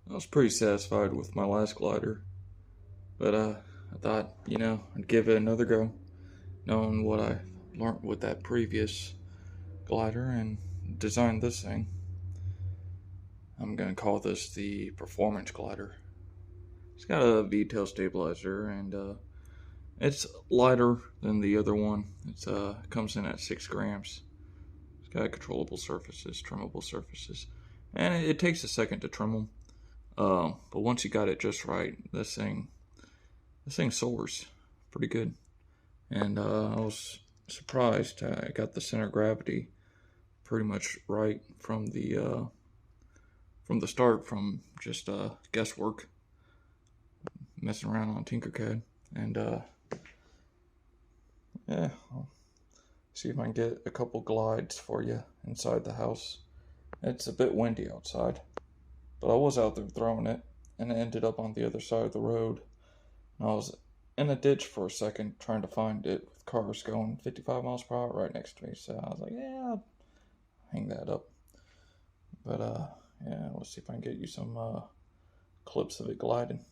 I was pretty satisfied with my last glider, but I thought, I'd give it another go, knowing what I learned with that previous glider and designed this thing. I'm going to call this the performance glider. It's got a V-tail stabilizer and it's lighter than the other one. It comes in at 6 grams. It's got controllable surfaces, trimmable surfaces, and it takes a second to trim them. But once you got it just right, this thing soars pretty good. And I was surprised. I got the center of gravity pretty much right from the start, from just guesswork, messing around on Tinkercad, and yeah, I'll see if I can get a couple glides for you inside the house. It's a bit windy outside, but I was out there throwing it, and it ended up on the other side of the road. And I was in a ditch for a second trying to find it with cars going 55 miles per hour right next to me. So I was like, yeah, I'll hang that up. But yeah, let's see if I can get you some clips of it gliding.